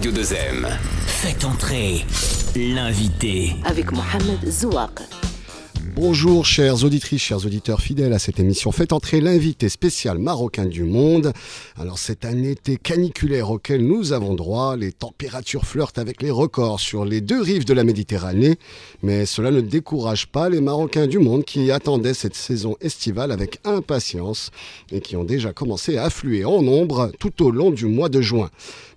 Radio 2M. Faites entrer l'invité avec Mohamed Zouak. Bonjour chères auditrices, chers auditeurs fidèles à cette émission. Faites entrer l'invité spécial marocain du monde. Alors c'est un été caniculaire auquel nous avons droit. Les températures flirtent avec les records sur les deux rives de la Méditerranée. Mais cela ne décourage pas les Marocains du monde qui attendaient cette saison estivale avec impatience et qui ont déjà commencé à affluer en nombre tout au long du mois de juin.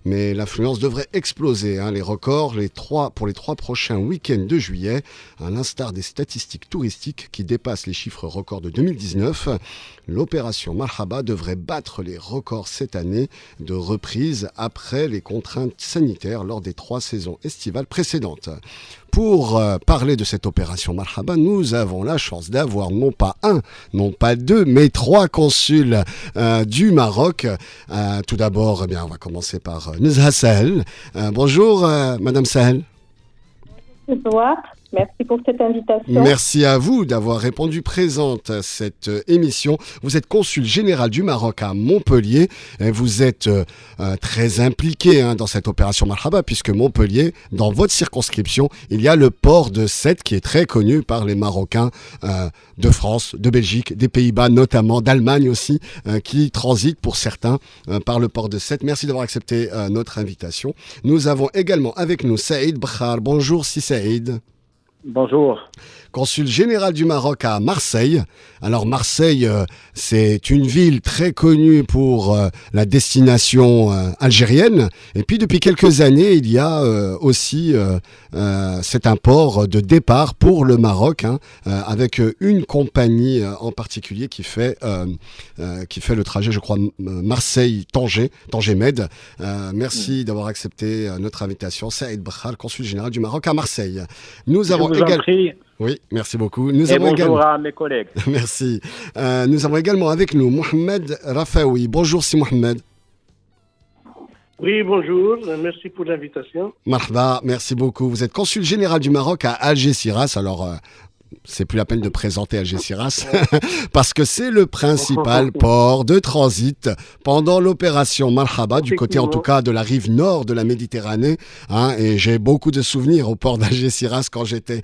Mais l'affluence devrait exploser, les records pour les 3 prochains week-ends de juillet, à l'instar des statistiques touristiques qui dépassent les chiffres records de 2019. L'opération Marhaba devrait battre les records cette année de reprise après les contraintes sanitaires lors des 3 saisons estivales précédentes. Pour parler de cette opération Marhaba, nous avons la chance d'avoir non pas 1, non pas 2, mais 3 consuls du Maroc. Tout d'abord, on va commencer par Nezha Sahel. Bonjour, Madame Sahel. Bonjour. Merci pour cette invitation. Merci à vous d'avoir répondu présente à cette émission. Vous êtes consul général du Maroc à Montpellier. Et vous êtes très impliqué dans cette opération Marhaba, puisque Montpellier, dans votre circonscription, il y a le port de Sète qui est très connu par les Marocains de France, de Belgique, des Pays-Bas notamment, d'Allemagne aussi, qui transitent pour certains par le port de Sète. Merci d'avoir accepté notre invitation. Nous avons également avec nous Saïd Bkhar. Bonjour Si Saïd. Bonjour. Consul général du Maroc à Marseille. Alors Marseille, c'est une ville très connue pour la destination algérienne. Et puis depuis quelques années, il y a aussi, c'est un port de départ pour le Maroc, avec une compagnie en particulier qui fait le trajet, je crois, Marseille-Tanger, Tanger-Med. Merci d'avoir accepté notre invitation. Saïd Bkhar, consul général du Maroc à Marseille. Nous avons également... Oui, merci beaucoup. Bonjour à mes collègues. Merci. Nous avons également avec nous Mohamed Rafaoui. Bonjour Si Mohamed. Oui, bonjour. Merci pour l'invitation. Marhaba, merci beaucoup. Vous êtes consul général du Maroc à Algeciras. Alors, c'est plus la peine de présenter Algeciras parce que c'est le principal port de transit pendant l'opération Marhaba, du côté en tout cas de la rive nord de la Méditerranée. Et j'ai beaucoup de souvenirs au port d'Algeciras quand j'étais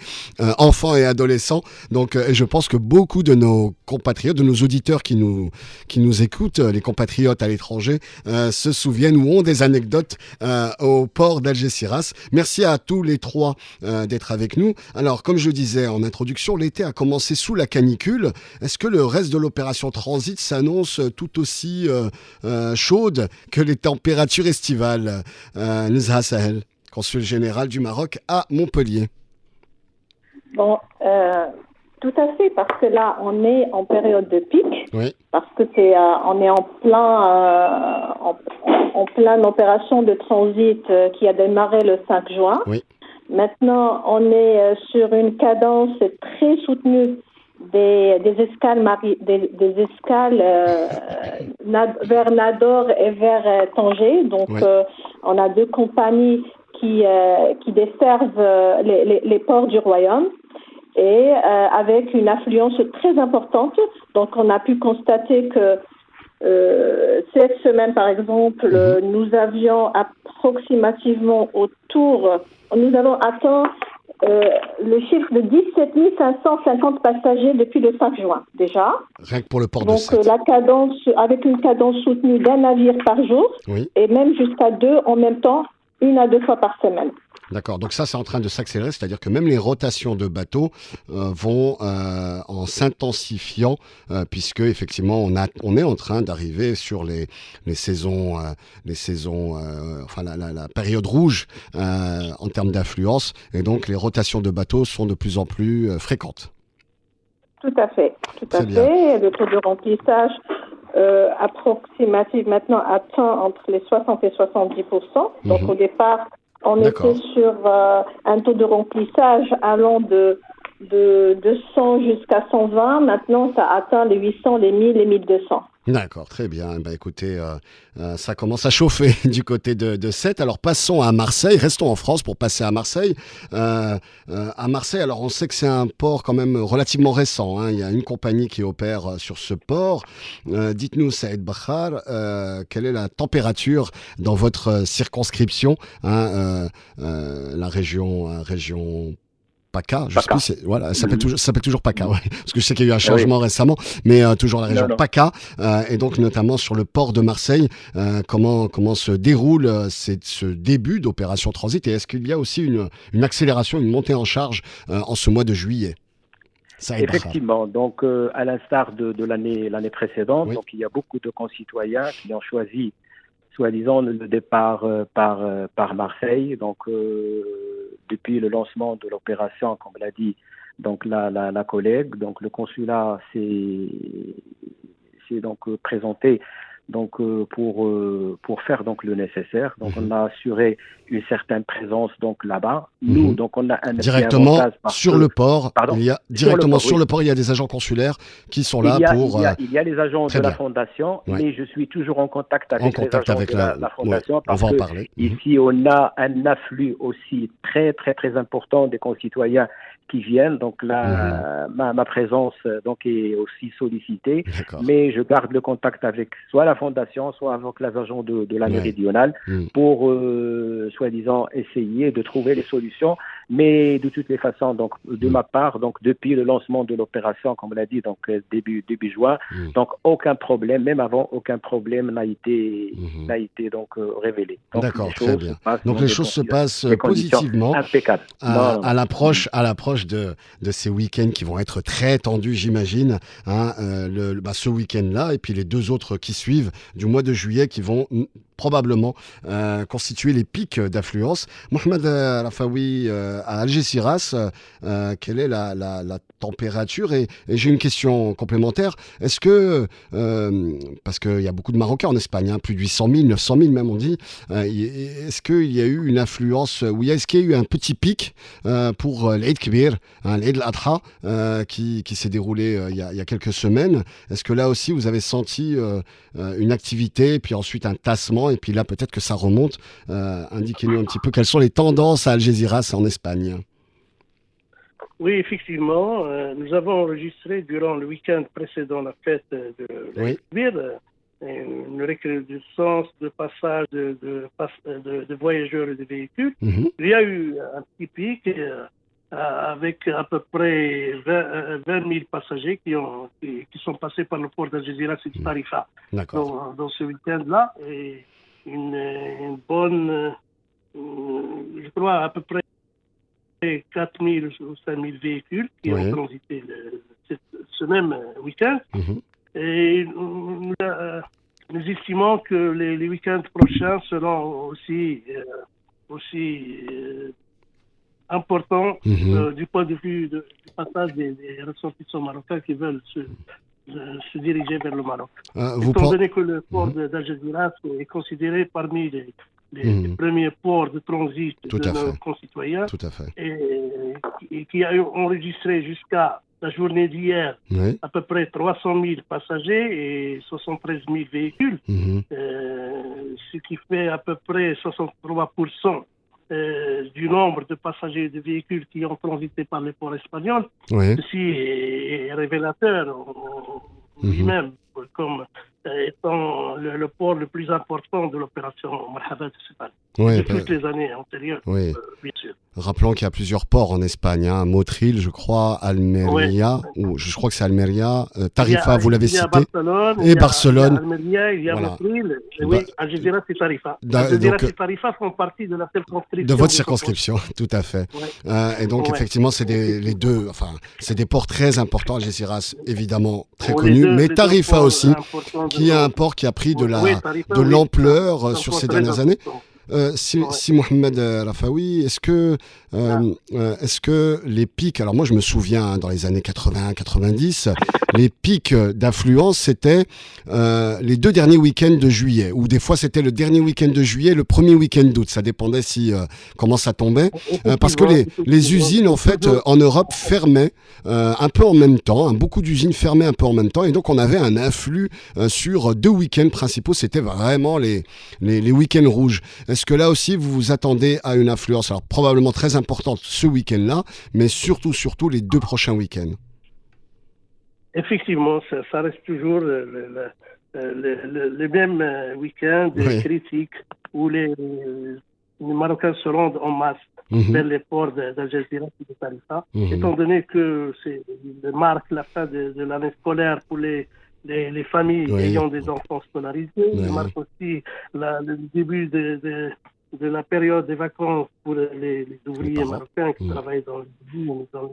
enfant et adolescent. Donc je pense que beaucoup de nos compatriotes, de nos auditeurs qui nous écoutent, les compatriotes à l'étranger, se souviennent ou ont des anecdotes au port d'Algeciras. Merci à tous les 3 d'être avec nous. Alors, comme je disais en introduction, l'été a commencé sous la canicule. Est-ce que le reste de l'opération Transit s'annonce tout aussi chaude que les températures estivales? Nezha Sahel, consul général du Maroc à Montpellier. Bon, tout à fait, parce que là, on est en période de pic. Oui. Parce que on est en pleine opération de transit qui a démarré le 5 juin. Oui. Maintenant, on est sur une cadence très soutenue des escales vers Nador et vers Tanger. Donc, on a 2 compagnies qui desservent les ports du Royaume et avec une affluence très importante. Donc, on a pu constater que cette semaine, par exemple, nous avions approximativement nous avons atteint le chiffre de 17 550 passagers depuis le 5 juin, déjà. Rien que pour le port de Sète. Donc, la cadence, avec une cadence soutenue d'un navire par jour, et même jusqu'à 2 en même temps, 1 à 2 fois par semaine. D'accord, donc ça c'est en train de s'accélérer, c'est-à-dire que même les rotations de bateaux vont en s'intensifiant, puisque effectivement on est en train d'arriver sur les saisons, la période rouge en termes d'affluence, et donc les rotations de bateaux sont de plus en plus fréquentes. Tout à fait. Le taux de remplissage approximatif maintenant atteint entre les 60 et 70%. Donc au départ, on était sur un taux de remplissage allant de 100 jusqu'à 120. Maintenant, ça atteint les 800, les 1000, les 1200. D'accord, très bien. Écoutez, ça commence à chauffer du côté de Sète. Alors passons à Marseille, restons en France pour passer à Marseille. À Marseille, alors on sait que c'est un port quand même relativement récent, hein. Il y a une compagnie qui opère sur ce port. Dites-nous, Saïd Bakhar, quelle est la température dans votre circonscription, hein, la région PACA, je sais plus, voilà, ça s'appelle toujours PACA, ouais, parce que je sais qu'il y a eu un changement récemment, mais toujours la région PACA, et donc notamment sur le port de Marseille, comment se déroule ce début d'opération transit, et est-ce qu'il y a aussi une accélération, une montée en charge en ce mois de juillet? Effectivement, donc à l'instar de l'année précédente, donc il y a beaucoup de concitoyens qui ont choisi soi-disant le départ par Marseille. Donc depuis le lancement de l'opération, comme l'a dit donc la collègue, donc le consulat s'est donc présenté donc pour faire donc le nécessaire. Donc on a assuré une certaine présence donc là-bas. Nous donc on a un directement sur le port. Il y a directement sur le port, il y a des agents consulaires qui sont là pour. Il y a les agents de la fondation, mais je suis toujours en contact avec les agents de la fondation parce on va en que parler. Ici on a un afflux aussi très très très important des concitoyens qui viennent, donc là, ma présence donc est aussi sollicitée, mais je garde le contact avec soit la fondation, soit avec les agents de la méridionale pour soi-disant essayer de trouver les solutions. Mais de toutes les façons, donc de ma part, donc depuis le lancement de l'opération, comme on l'a dit, donc début juin, donc aucun problème, même avant, aucun problème n'a été donc révélé. Donc, d'accord, très bien. Donc les choses se passent positivement, impeccable. À l'approche de ces week-ends qui vont être très tendus, j'imagine, hein, ce week-end-là et puis les deux autres qui suivent du mois de juillet qui vont probablement constituer les pics d'affluence. Mohamed Rafaoui, à Algeciras, quelle est la température? Et j'ai une question complémentaire. Est-ce que, parce qu'il y a beaucoup de Marocains en Espagne, hein, plus de 800 000, 900 000 même on dit, est-ce qu'il y a eu une affluence, est-ce qu'il y a eu un petit pic pour l'Eid Kbir, hein, l'Eid al-Adha, qui s'est déroulé il y a quelques semaines? Est-ce que là aussi vous avez senti une activité, puis ensuite un tassement, et puis là peut-être que ça remonte? Indiquez-nous un petit peu quelles sont les tendances à Algeciras en Espagne. Oui, effectivement, nous avons enregistré durant le week-end précédent la fête de l'Eid, une recrudescence de passage de voyageurs et de véhicules. Il y a eu un petit pic avec à peu près 20 000 passagers qui sont passés par le port d'Algeciras et de Tarifa dans ce week-end-là. Et une bonne, je crois, à peu près 4 000 ou 5 000 véhicules qui ont transité ce même week-end. Et nous estimons que les week-ends prochains seront aussi importants du point de vue du passage des ressortissants marocains qui veulent se diriger vers le Maroc. Étant donné que le port d'Algeciras est considéré parmi les premiers ports de transit de nos concitoyens, et qui a enregistré jusqu'à la journée d'hier à peu près 300 000 passagers et 73 000 véhicules, ce qui fait à peu près 63% du nombre de passagers et de véhicules qui ont transité par les ports espagnols. Ceci est révélateur lui-même comme étant le port le plus important de l'opération Marhaba de cette année, de toutes les années antérieures, bien sûr. Rappelons qu'il y a plusieurs ports en Espagne, hein, Motril, je crois, Almeria, ou je crois que c'est Almeria, Tarifa, vous l'avez cité, et Barcelone. Il y a Almeria, il y a Motril, Algeciras et Tarifa. Algeciras et Tarifa font partie de la circonscription. De votre circonscription, tout à fait. Et donc, effectivement, c'est les deux, enfin, c'est des ports très importants. Algeciras, évidemment, très connu, mais Tarifa aussi, qui est un port qui a pris de l'ampleur sur ces dernières années. si Mohamed Rafaoui, est-ce que les pics, alors moi je me souviens dans les années 80-90, les pics d'affluence c'était les 2 derniers week-ends de juillet, ou des fois c'était le dernier week-end de juillet, le premier week-end d'août, ça dépendait comment ça tombait, parce que les usines en fait en Europe fermaient un peu en même temps, beaucoup d'usines fermaient un peu en même temps, et donc on avait un afflux sur 2 week-ends principaux, c'était vraiment les week-ends rouges. Est-ce que là aussi vous vous attendez à une affluence, alors probablement très importante ce week-end-là, mais surtout les 2 prochains week-ends? Effectivement, ça reste toujours les mêmes week-ends critiques où les Marocains se rendent en masse vers les ports d'Algésiras et de Tarifa, étant donné que c'est marque la fin de l'année scolaire pour les familles ayant des enfants scolarisés, marque aussi le début de la période des vacances pour les ouvriers marocains qui travaillent dans les usines, dans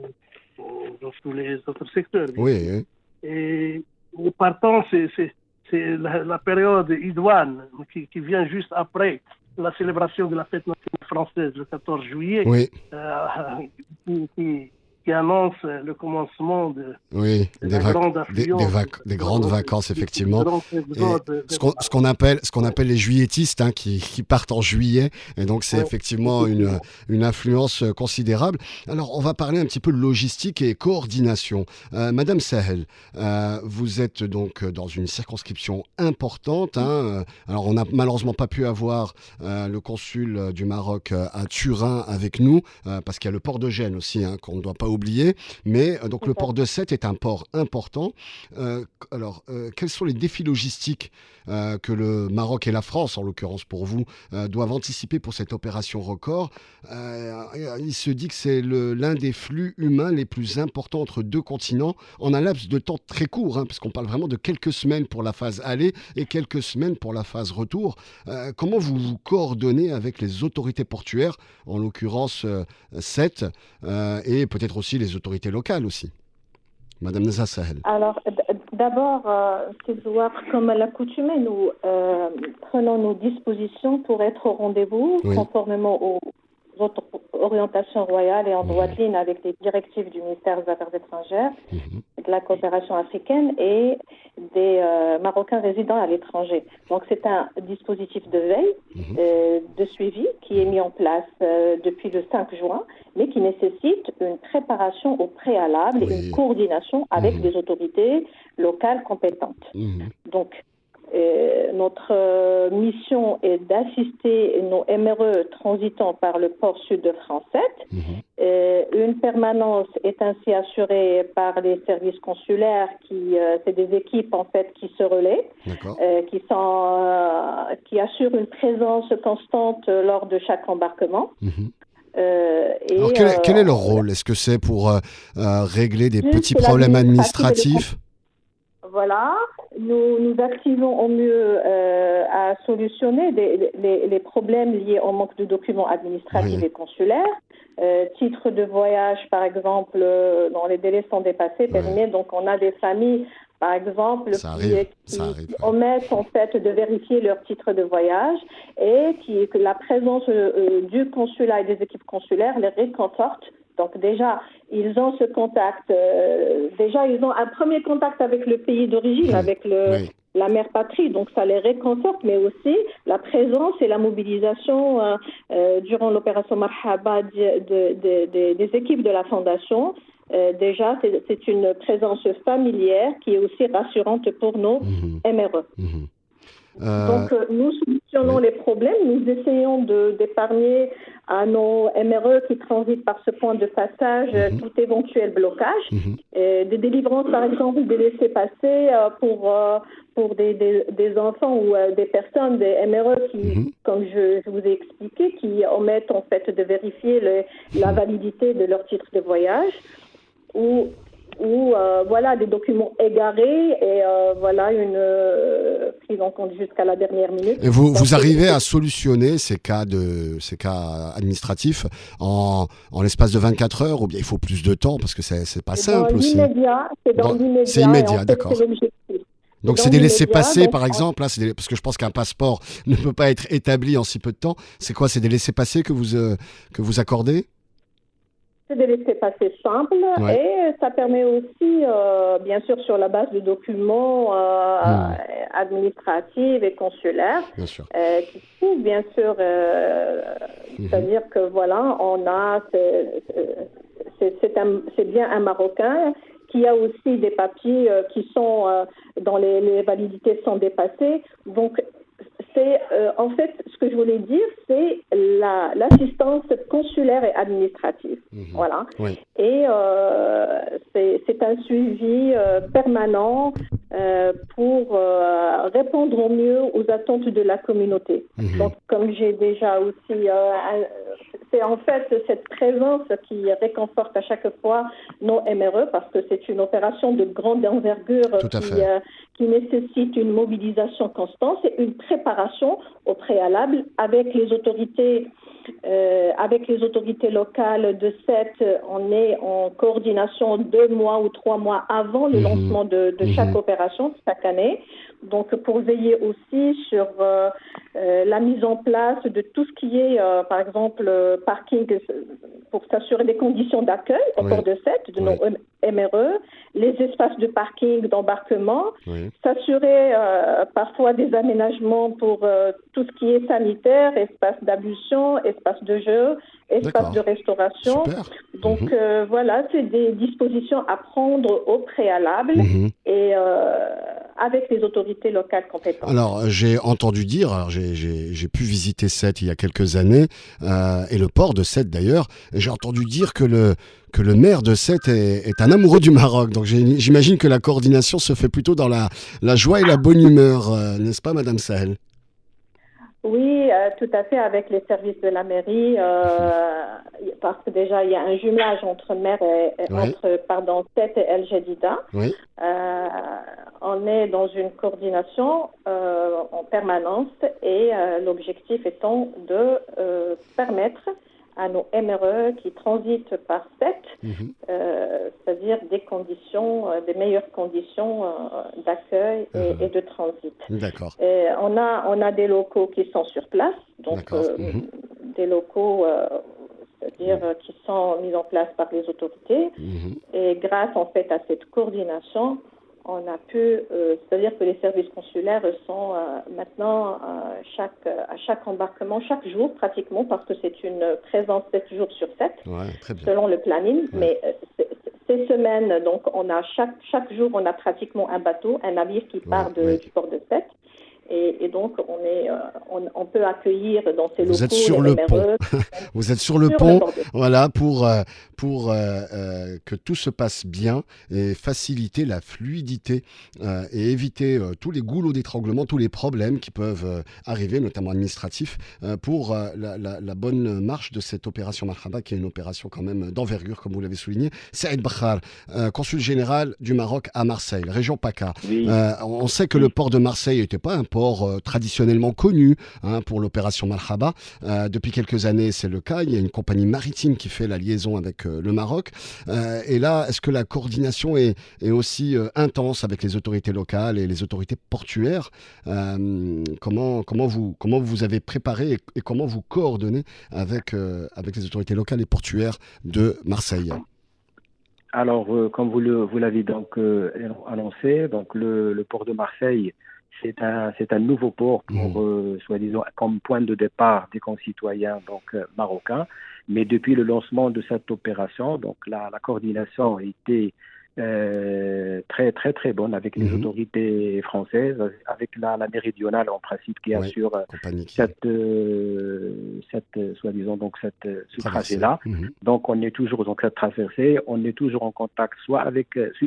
tous les autres secteurs. Oui. Et partant, c'est la période idoine qui vient juste après la célébration de la fête nationale française le 14 juillet, qui annonce le commencement des grandes vacances, effectivement. Ce qu'on appelle les juilletistes, qui partent en juillet, et donc c'est effectivement une influence considérable. Alors on va parler un petit peu de logistique et coordination. Madame Sahel, vous êtes donc dans une circonscription importante. Alors on n'a malheureusement pas pu avoir le consul du Maroc à Turin avec nous, parce qu'il y a le port de Gênes aussi, qu'on ne doit pas oublier, mais donc le port de Sète est un port important. Alors, quels sont les défis logistiques que le Maroc et la France, en l'occurrence pour vous, doivent anticiper pour cette opération record? Il se dit que c'est l'un des flux humains les plus importants entre 2 continents en un laps de temps très court, parce qu'on parle vraiment de quelques semaines pour la phase aller et quelques semaines pour la phase retour. Comment vous vous coordonnez avec les autorités portuaires, en l'occurrence Sète, et peut-être aussi les autorités locales aussi? Madame Neza Sahel. Alors, d'abord, comme à l'accoutumée, nous prenons nos dispositions pour être au rendez-vous, conformément aux orientations royales et en droite ligne avec les directives du ministère des Affaires étrangères, de la coopération africaine et des Marocains résidant à l'étranger. Donc c'est un dispositif de veille, de suivi qui est mis en place depuis le 5 juin, mais qui nécessite une préparation au préalable et une coordination avec des autorités locales compétentes. Donc notre mission est d'assister nos MRE transitant par le port sud de France-7. Une permanence est ainsi assurée par les services consulaires c'est des équipes en fait qui se relaient, qui assurent une présence constante lors de chaque embarquement. Alors quel est leur rôle? Est-ce que c'est pour régler des petits problèmes administratifs? Voilà, nous activons au mieux à solutionner les problèmes liés au manque de documents administratifs et consulaires. Titres de voyage, par exemple, dont les délais sont dépassés, périmés. Donc, on a des familles, par exemple, qui omettent en fait de vérifier leur titre de voyage et que la présence du consulat et des équipes consulaires les réconforte. Donc déjà, ils ont ce contact. Ils ont un premier contact avec le pays d'origine, avec la mère patrie. Donc ça les réconforte, mais aussi la présence et la mobilisation durant l'opération Marhaba des équipes de la Fondation. Déjà, c'est une présence familière qui est aussi rassurante pour nos MRE. Donc, nous solutionnons les problèmes. Nous essayons d'épargner à nos MRE qui transitent par ce point de passage tout éventuel blocage. Des délivrances, par exemple, des laissez-passer pour des enfants ou des personnes, des MRE qui, comme je vous ai expliqué, qui omettent en fait de vérifier la validité de leur titre de voyage ou des documents égarés et une prise en compte jusqu'à la dernière minute. Et vous arrivez à solutionner ces cas administratifs en l'espace de 24 heures, ou bien il faut plus de temps parce que c'est pas simple aussi? C'est dans l'immédiat. C'est immédiat, d'accord. C'est l'objectif. Donc c'est des laissez-passer, par exemple, là, parce que je pense qu'un passeport ne peut pas être établi en si peu de temps. C'est quoi? C'est des laissez-passer que vous accordez? C'est des laissez-passer simples et ça permet aussi, bien sûr, sur la base de documents administratifs et consulaires, qui prouvent, bien sûr, c'est-à-dire que voilà, on a, c'est bien un Marocain qui a aussi des papiers qui sont dont les validités sont dépassées. Donc c'est en fait ce que je voulais dire, c'est l'assistance consulaire et administrative. Voilà. Oui. Et c'est un suivi permanent pour répondre au mieux aux attentes de la communauté. Donc, comme j'ai déjà aussi, c'est en fait cette présence qui réconforte à chaque fois nos MRE, parce que c'est une opération de grande envergure qui nécessite une mobilisation constante et une préparation au préalable avec les autorités locales de SET. On est en coordination 2 mois ou 3 mois avant le lancement de chaque opération chaque année. Donc, pour veiller aussi sur la mise en place de tout ce qui est, par exemple, parking, pour s'assurer des conditions d'accueil au port de SET, de nos MRE, les espaces de parking, d'embarquement, s'assurer parfois des aménagements pour tout ce qui est sanitaire, espace d'ablution, espace de jeu, espace de restauration. Super. Donc, voilà, c'est des dispositions à prendre au préalable et avec les autorités locales compétentes. Alors, j'ai entendu dire, j'ai pu visiter Sète il y a quelques années, et le port de Sète d'ailleurs, et j'ai entendu dire que le maire de Sète est un amoureux du Maroc. Donc j'imagine que la coordination se fait plutôt dans la joie et la bonne humeur, n'est-ce pas, Madame Sahel? Oui, tout à fait, avec les services de la mairie, parce que déjà il y a un jumelage entre Sète et El Jadida. Oui. On est dans une coordination en permanence et l'objectif étant de permettre à nos MRE qui transitent par SET, c'est-à-dire des meilleures conditions d'accueil et de transit. D'accord. Et on a des locaux qui sont sur place, donc des locaux c'est-à-dire qui sont mis en place par les autorités. Et grâce en fait à cette coordination, on a pu, c'est-à-dire que les services consulaires sont maintenant à chaque embarquement, chaque jour pratiquement, parce que c'est une présence 7 jours sur 7, selon le planning. Mais ces semaines, donc on a chaque jour, on a pratiquement un bateau, un navire qui part du port de Sète. Et donc, on peut accueillir dans ces locaux. Vous êtes sur le pont. Vous êtes sur le pont, voilà, pour que tout se passe bien et faciliter la fluidité et éviter tous les goulots d'étranglement, tous les problèmes qui peuvent arriver, notamment administratifs, pour la bonne marche de cette opération Marhaba, qui est une opération quand même d'envergure, comme vous l'avez souligné. Saïd Bakhar, consul général du Maroc à Marseille, région PACA. Oui. On sait que le port de Marseille n'était pas un port traditionnellement connu pour l'opération Marhaba. Depuis quelques années, c'est le cas. Il y a une compagnie maritime qui fait la liaison avec le Maroc. Et là, est-ce que la coordination est aussi intense avec les autorités locales et les autorités portuaires? Comment vous avez préparé et comment vous coordonnez avec les autorités locales et portuaires de Marseille? Alors, comme vous l'avez donc annoncé, donc le port de Marseille, c'est un nouveau port pour, soi-disant, comme point de départ des concitoyens donc marocains. Mais depuis le lancement de cette opération, donc la coordination a été très très très bonne avec les autorités françaises, avec la méridionale en principe qui assure cette soi-disant donc ce trajet-là. Donc on est toujours dans cette traversée, on est toujours en contact soit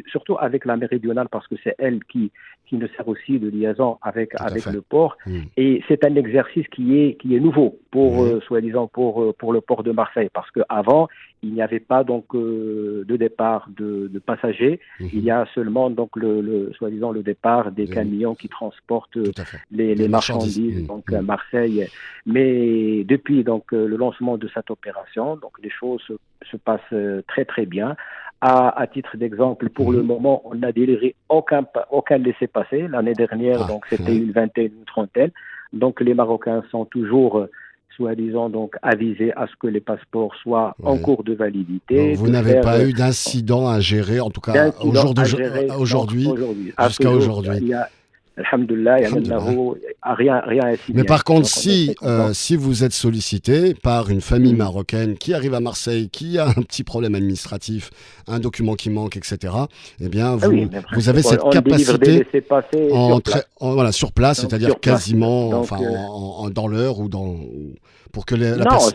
surtout avec la méridionale parce que c'est elle qui nous sert aussi de liaison avec le port. Et c'est un exercice qui est nouveau pour soi-disant pour le port de Marseille, parce que avant il n'y avait pas donc de départ de passagers. Il y a seulement donc soi-disant le départ des camions qui transportent les marchandises donc à Marseille. Mais depuis donc le lancement de cette opération, donc les choses se passent très très bien À titre d'exemple, pour le moment, on n'a délivré aucun laissez-passer. L'année dernière, donc c'était une vingtaine, une trentaine. Donc les Marocains sont toujours soi-disant donc avisés à ce que les passeports soient en cours de validité. Donc, vous n'avez pas eu d'incident à gérer, en tout cas aujourd'hui, jusqu'à aujourd'hui. Alhamdulillah, rien à signaler. Mais par contre, si vous êtes sollicité par une famille marocaine qui arrive à Marseille, qui a un petit problème administratif, un document qui manque, etc., eh bien, vous avez cette capacité sur place, donc, c'est-à-dire quasiment donc, dans l'heure ou pour que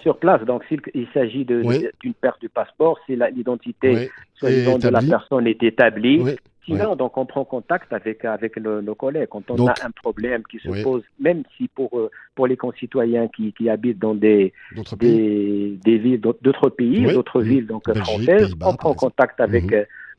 sur place. Donc, s'il s'agit d'une perte du passeport, si l'identité soi-disant de la personne est établie, sinon, donc, on prend contact avec nos collègues. Quand on a un problème qui se pose, même si pour les concitoyens qui habitent dans des villes, d'autres pays, d'autres villes donc Belgique, françaises, Pays-Bas, on prend contact avec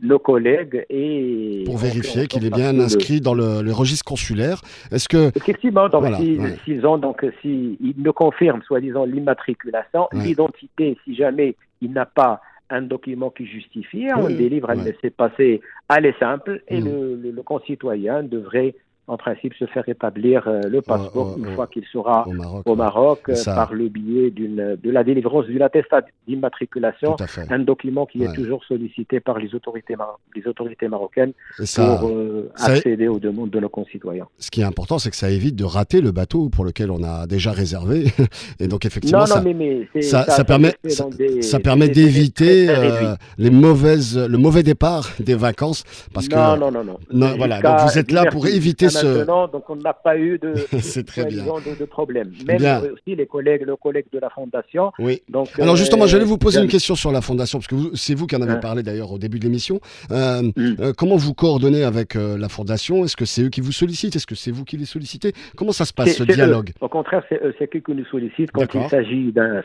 nos collègues et pour vérifier qu'il est bien inscrit dans le registre consulaire. Est-ce que effectivement, donc s'ils nous confirment soi-disant l'immatriculation, l'identité, si jamais il n'a pas un document qui justifie, on délivre un laissez-passer aller simple et le concitoyen devrait en principe se faire établir le passeport une fois qu'il sera au Maroc par le biais de la délivrance d'une attestation d'immatriculation, un document qui est toujours sollicité par les autorités marocaines pour accéder aux demandes de nos concitoyens. Ce qui est important, c'est que ça évite de rater le bateau pour lequel on a déjà réservé. Et donc effectivement, ça permet d'éviter le mauvais départ des vacances. Parce que, voilà, donc vous êtes là pour éviter maintenant, donc on n'a pas eu de problème. Même aussi les collègues de la Fondation. Oui. Donc, alors justement, j'allais vous poser une question sur la Fondation, parce que c'est vous qui en avez parlé d'ailleurs au début de l'émission. Comment vous coordonnez avec la Fondation ? Est-ce que c'est eux qui vous sollicitent ? Est-ce que c'est vous qui les sollicitez ? Comment ça se passe, ce dialogue ? Au contraire, c'est eux qui nous sollicitent quand il s'agit d'un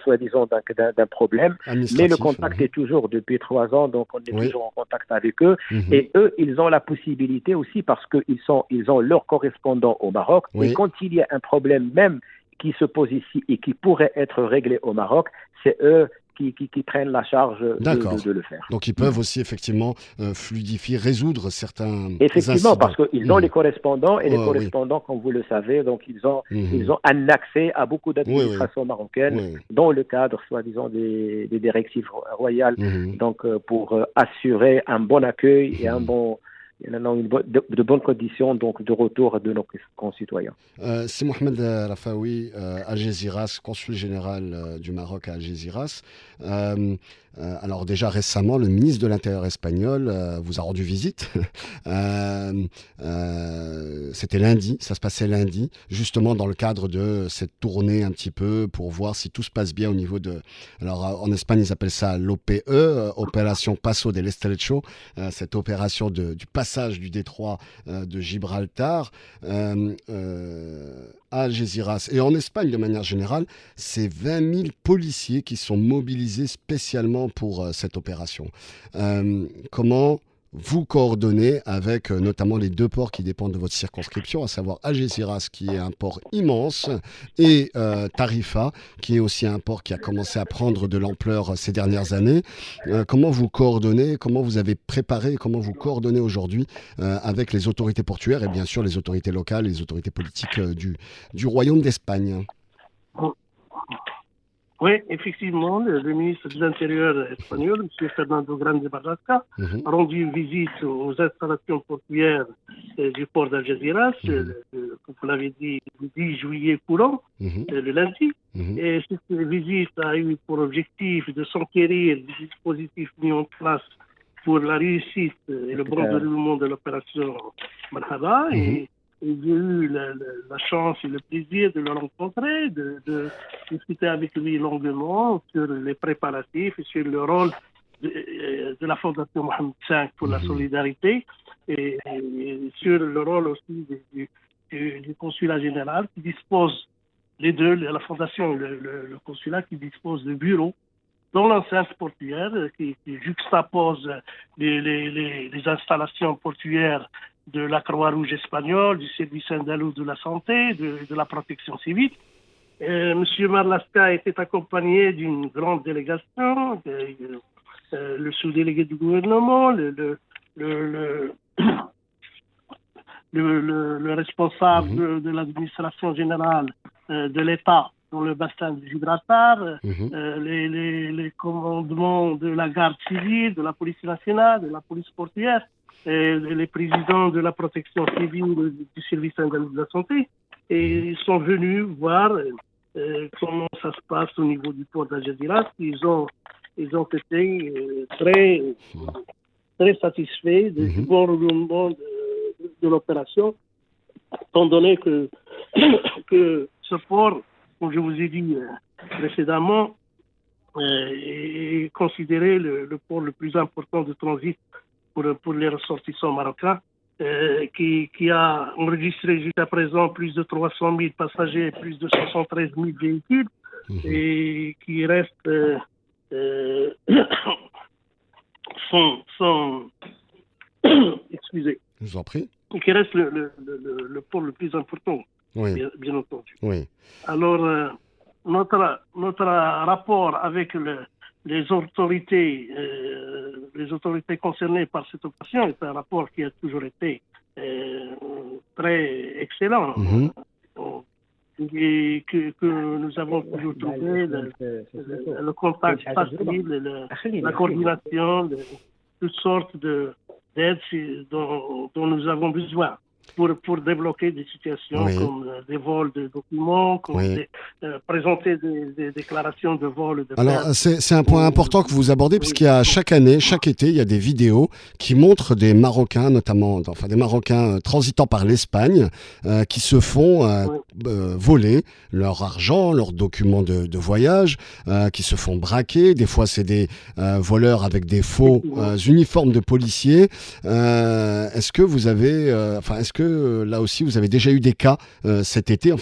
problème. Mais le contact est toujours depuis 3 ans, donc on est toujours en contact avec eux. Et eux, ils ont la possibilité aussi, parce qu'ils ont leur correspondant au Maroc, et quand il y a un problème même qui se pose ici et qui pourrait être réglé au Maroc, c'est eux qui prennent la charge de le faire. Donc ils peuvent aussi effectivement fluidifier, résoudre certains effectivement, incidents. parce qu'ils ont les correspondants, et les correspondants, comme vous le savez, donc ils ont un accès à beaucoup d'administrations marocaines dans le cadre, soi-disant, des directives royales, donc pour assurer un bon accueil et de bonnes conditions donc, de retour de nos concitoyens. C'est Mohamed Rafaoui, Algeciras, consul général du Maroc à Algeciras. Alors déjà récemment, le ministre de l'Intérieur espagnol vous a rendu visite. C'était lundi, ça se passait lundi, justement dans le cadre de cette tournée un petit peu pour voir si tout se passe bien au niveau de... Alors en Espagne, ils appellent ça l'OPE, Opération Paso del Estrecho, cette opération du passage du détroit de Gibraltar à Algeciras. Et en Espagne, de manière générale, c'est 20 000 policiers qui sont mobilisés spécialement pour cette opération. Comment vous coordonnez avec notamment les 2 ports qui dépendent de votre circonscription, à savoir Algeciras, qui est un port immense, et Tarifa, qui est aussi un port qui a commencé à prendre de l'ampleur ces dernières années. Comment vous coordonnez, comment vous avez préparé, comment vous coordonnez aujourd'hui avec les autorités portuaires et bien sûr les autorités locales, les autorités politiques du Royaume d'Espagne ? Oui, effectivement, le ministre de l'Intérieur espagnol, M. Fernando Grande Marlaska, a rendu visite aux installations portuaires du port d'Algeciras, comme vous l'avez dit, le 10 juillet courant, le lundi. Et cette visite a eu pour objectif de s'enquérir des dispositifs mis en place pour la réussite et le bon déroulement de l'opération Marhaba. Et j'ai eu la chance et le plaisir de le rencontrer, de discuter avec lui longuement sur les préparatifs et sur le rôle de la Fondation Mohamed V pour la solidarité et sur le rôle aussi du consulat général qui dispose, les deux, la Fondation et le consulat qui dispose de bureaux dans l'enceinte portuaire qui juxtapose les installations portuaires de la Croix-Rouge espagnole, du service andalou de la santé, de la protection civile. Monsieur Marlaska était accompagné d'une grande délégation le sous-délégué du gouvernement, le responsable de l'administration générale de l'État dans le bassin de Gibraltar, les commandements de la garde civile, de la police nationale, de la police portuaire, les présidents de la protection civile du service indemnitaire de la santé. Et ils sont venus voir comment ça se passe au niveau du port d'Algeciras. Ils ont été très satisfaits du bon roulement de l'opération, étant donné que ce port, comme je vous ai dit précédemment, est considéré le port le plus important de transit pour les ressortissants marocains, qui a enregistré jusqu'à présent plus de 300 000 passagers et plus de 73 000 véhicules, et qui reste excusez. Je vous en prie. Qui reste le port le plus important, bien entendu. Oui. Alors, notre rapport avec les autorités concernées par cette opération est un rapport qui a toujours été très excellent. Et que nous avons toujours trouvé le contact facile, la coordination, toutes sortes d'aides dont nous avons besoin pour débloquer des situations comme des vols de documents, comme présenter des déclarations de vol. Alors, c'est un point important que vous abordez, puisqu'il y a chaque année, chaque été, il y a des vidéos qui montrent des Marocains, notamment, des Marocains transitant par l'Espagne, qui se font voler leur argent, leurs documents de voyage, qui se font braquer. Des fois, c'est des voleurs avec des faux uniformes de policiers. Est-ce que vous avez, est-ce que là aussi vous avez déjà eu des cas cet été,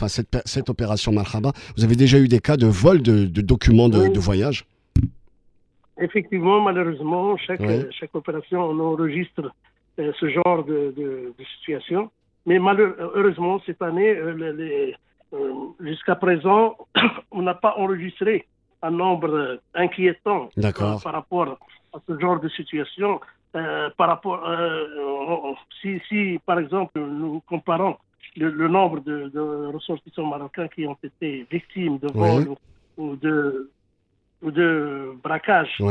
cette opération Marhaba, vous avez déjà eu des cas de vol de documents de voyage? Effectivement, malheureusement, chaque opération, on enregistre ce genre de situation. Mais malheureusement, cette année, jusqu'à présent, on n'a pas enregistré un nombre inquiétant par rapport à ce genre de situation. Par rapport, si par exemple nous comparons le nombre de ressortissants marocains qui ont été victimes de vol ou de braquage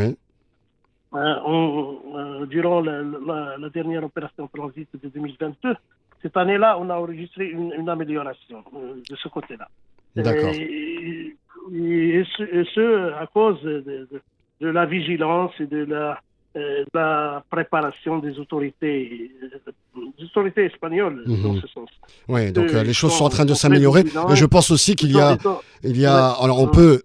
durant la dernière opération transit de 2022, cette année-là, on a enregistré une amélioration de ce côté-là. D'accord. Et ce à cause de la vigilance et de la préparation des autorités espagnoles dans ce sens. Oui, donc les choses sont en train de s'améliorer. Mais je pense aussi qu'il y a... Alors on peut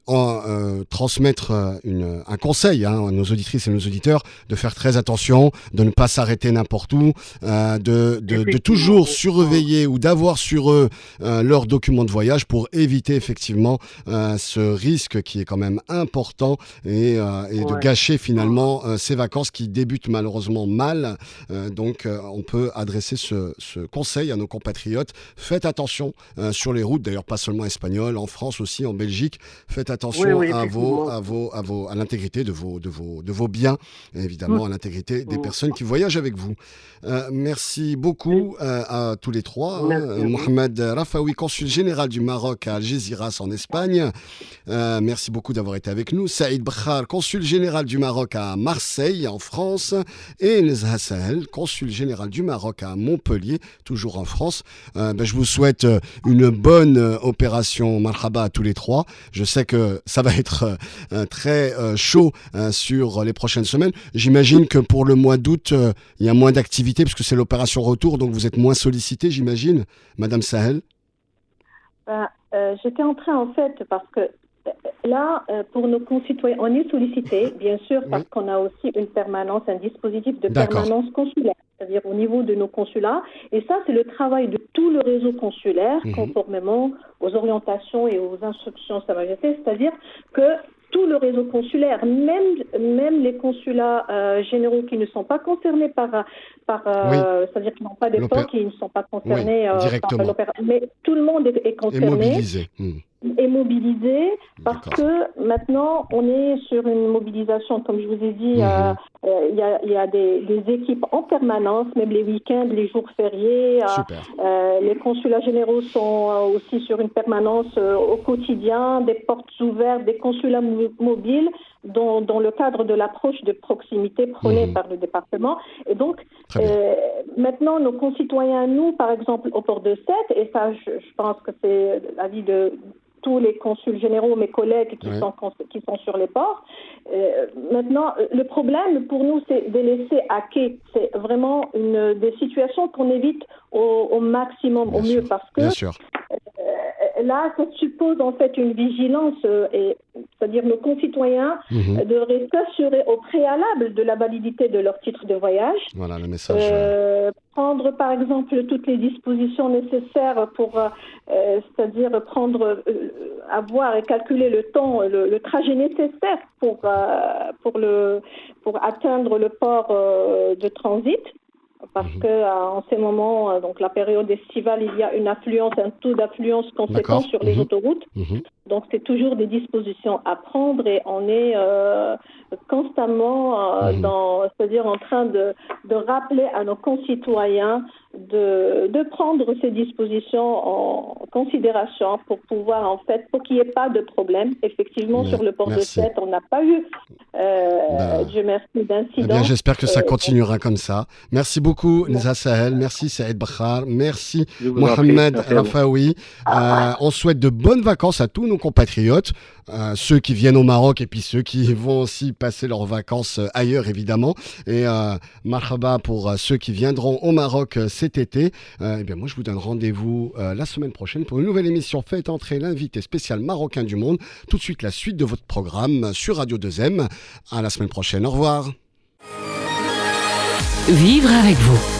transmettre un conseil à nos auditrices et nos auditeurs de faire très attention, de ne pas s'arrêter n'importe où, de toujours surveiller ou d'avoir sur eux leurs documents de voyage pour éviter effectivement ce risque qui est quand même important et de gâcher finalement ces vacances qui débutent malheureusement mal. Donc on peut adresser ce conseil à nos compatriotes. Faites attention sur les routes, d'ailleurs pas seulement espagnoles, en France aussi, en Belgique. Faites attention à l'intégrité de vos biens et évidemment à l'intégrité des personnes qui voyagent avec vous. Merci beaucoup à tous les trois. Mohamed Rafaoui, consul général du Maroc à Algeciras en Espagne. Merci beaucoup d'avoir été avec nous. Saïd Bkhar, consul général du Maroc à Marseille en France, et Nezha Sahel, consul général du Maroc à Montpellier, toujours en France. Je vous souhaite une bonne opération Marhaba à tous les trois. Je sais que ça va être très chaud sur les prochaines semaines. J'imagine que pour le mois d'août, il y a moins d'activité puisque c'est l'opération retour, donc vous êtes moins sollicité, j'imagine, Madame Sahel. J'étais en train, en fait, parce que là, pour nos concitoyens, on est sollicité, bien sûr, parce qu'on a aussi une permanence, un dispositif de permanence consulaire, c'est-à-dire au niveau de nos consulats. Et ça, c'est le travail de tout le réseau consulaire, conformément aux orientations et aux instructions de Sa Majesté, c'est-à-dire que tout le réseau consulaire, même les consulats généraux qui ne sont pas concernés c'est-à-dire qui n'ont pas de port, qui ne sont pas concernés par l'opération. Mais tout le monde est concerné. Et mobilisé. est mobilisé parce que maintenant, on est sur une mobilisation, comme je vous ai dit, il y a des équipes en permanence, même les week-ends, les jours fériés. Les consulats généraux sont aussi sur une permanence au quotidien, des portes ouvertes, des consulats mobiles dans le cadre de l'approche de proximité prônée par le département. Et donc, maintenant, nos concitoyens, nous, par exemple, au port de Sète, et ça, je pense que c'est l'avis de tous les consuls généraux, mes collègues qui sont sur les ports. Maintenant, le problème pour nous, c'est de laisser à quai. C'est vraiment des situations qu'on évite au maximum, au mieux, parce que là, ça suppose en fait une vigilance, c'est-à-dire nos concitoyens devraient s'assurer au préalable de la validité de leur titre de voyage. Voilà le message. Prendre par exemple toutes les dispositions nécessaires pour, c'est-à-dire avoir et calculer le temps, le trajet nécessaire pour atteindre le port de transit. Parce que en ces moments, donc la période estivale, il y a un taux d'affluence conséquent sur les autoroutes. Donc c'est toujours des dispositions à prendre et on est constamment c'est-à-dire en train de rappeler à nos concitoyens de prendre ces dispositions en considération pour pouvoir pour qu'il n'y ait pas de problème. Effectivement, sur le port de Sète, on n'a pas eu Dieu merci d'incidents. J'espère que ça continuera comme ça. Merci beaucoup Neza Sahel, merci Saïd Bakhar, merci Mohamed Rafaoui. On souhaite de bonnes vacances à tous nos compatriotes, ceux qui viennent au Maroc et puis ceux qui vont aussi passer leurs vacances ailleurs évidemment. Et marhaba pour ceux qui viendront au Maroc cet été. Eh bien moi je vous donne rendez-vous la semaine prochaine pour une nouvelle émission Faites entrer l'invité spécial marocain du monde. Tout de suite la suite de votre programme sur Radio 2M. À la semaine prochaine, au revoir. Vivre avec vous.